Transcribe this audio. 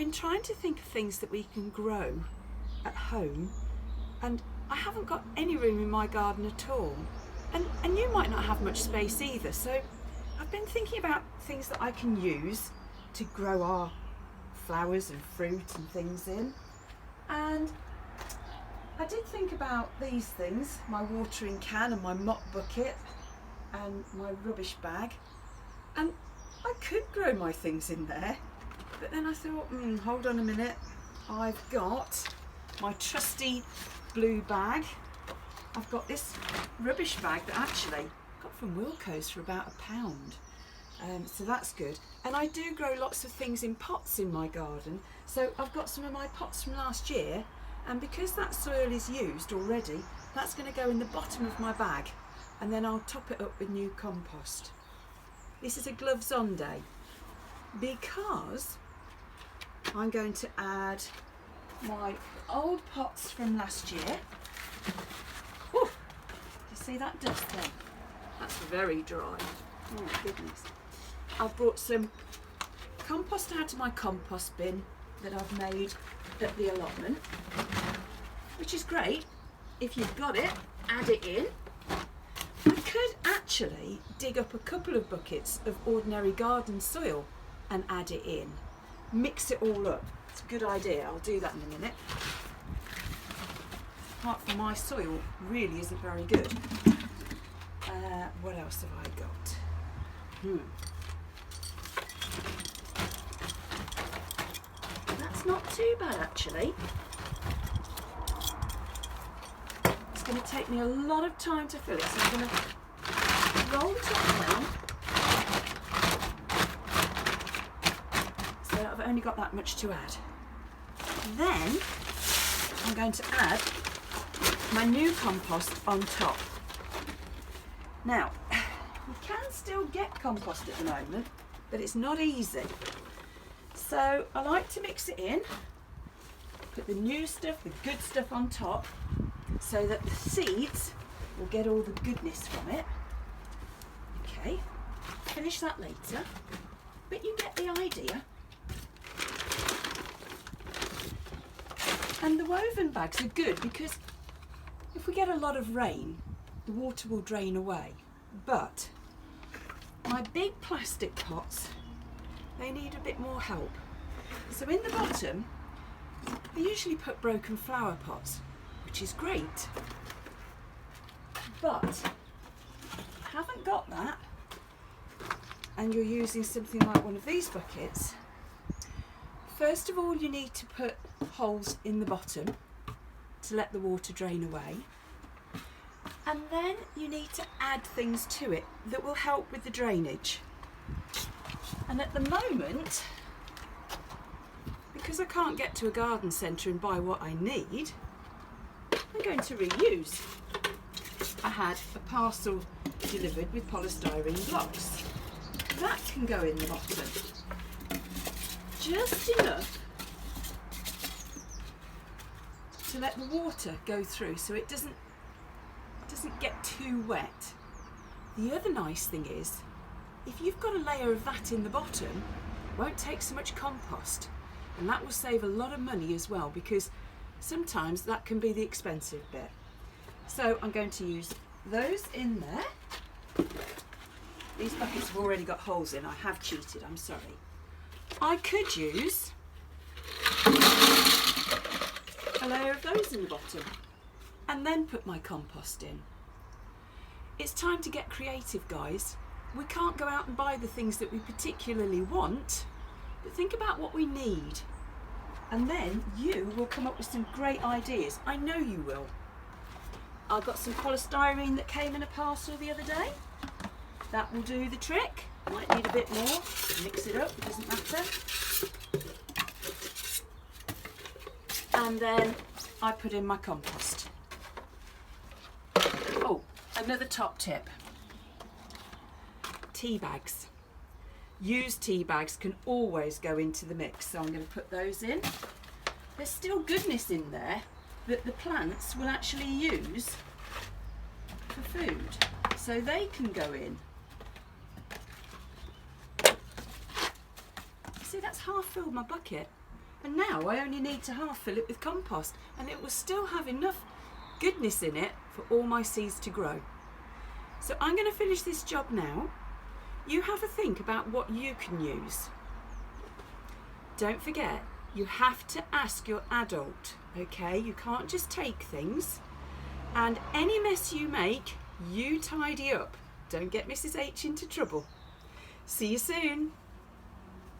been trying to think of things that we can grow at home, and I haven't got any room in my garden at all. And you might not have much space either, so I've been thinking about things that I can use to grow our flowers and fruit and things in. And I did think about these things, my watering can and my mop bucket and my rubbish bag, and I could grow my things in there, but then I thought, hold on a minute, I've got my trusty blue bag. I've got this rubbish bag that actually I got from Wilko's for about £1. So that's good. And I do grow lots of things in pots in my garden. So I've got some of my pots from last year, and because that soil is used already, that's going to go in the bottom of my bag, and then I'll top it up with new compost. This is a gloves on day because I'm going to add my old pots from last year. Ooh, do you see that dust there? That's very dry. Oh my goodness. I've brought some compost out of my compost bin that I've made at the allotment, which is great. If you've got it, add it in. I could actually dig up a couple of buckets of ordinary garden soil and add it in. Mix it all up. It's a good idea. I'll do that in a minute. Apart from my soil really isn't very good. What else have I got? That's not too bad actually. It's going to take me a lot of time to fill it, so I'm going to roll the top down. So I've only got that much to add. Then I'm going to add my new compost on top. Now, you can still get compost at the moment, but it's not easy. So I like to mix it in, put the new stuff, the good stuff on top, so that the seeds will get all the goodness from it. Okay, finish that later, but you get the idea. And the woven bags are good because if we get a lot of rain, the water will drain away. But my big plastic pots, they need a bit more help. So in the bottom, I usually put broken flower pots, which is great. But if you haven't got that, and you're using something like one of these buckets, first of all you need to put holes in the bottom to let the water drain away. And then you need to add things to it that will help with the drainage. And at the moment, because I can't get to a garden centre and buy what I need, I'm going to reuse. I had a parcel delivered with polystyrene blocks. That can go in the bottom. Just enough to let the water go through so it doesn't get too wet. The other nice thing is, if you've got a layer of that in the bottom, it won't take so much compost, and that will save a lot of money as well, because sometimes that can be the expensive bit. So I'm going to use those in there. These buckets have already got holes in. I have cheated, I'm sorry. I could use a layer of those in the bottom and then put my compost in. It's time to get creative, guys. We can't go out and buy the things that we particularly want, but think about what we need. And then you will come up with some great ideas. I know you will. I got some polystyrene that came in a parcel the other day. That will do the trick. Might need a bit more. Mix it up, it doesn't matter. And then I put in my compost. Oh, another top tip. Tea bags. Used tea bags can always go into the mix, so I'm going to put those in. There's still goodness in there that the plants will actually use for food, so they can go in. See, that's half filled my bucket. And now I only need to half fill it with compost, and it will still have enough goodness in it for all my seeds to grow. So I'm going to finish this job now. You have a think about what you can use. Don't forget, you have to ask your adult, okay? You can't just take things. And any mess you make, you tidy up. Don't get Mrs H into trouble. See you soon.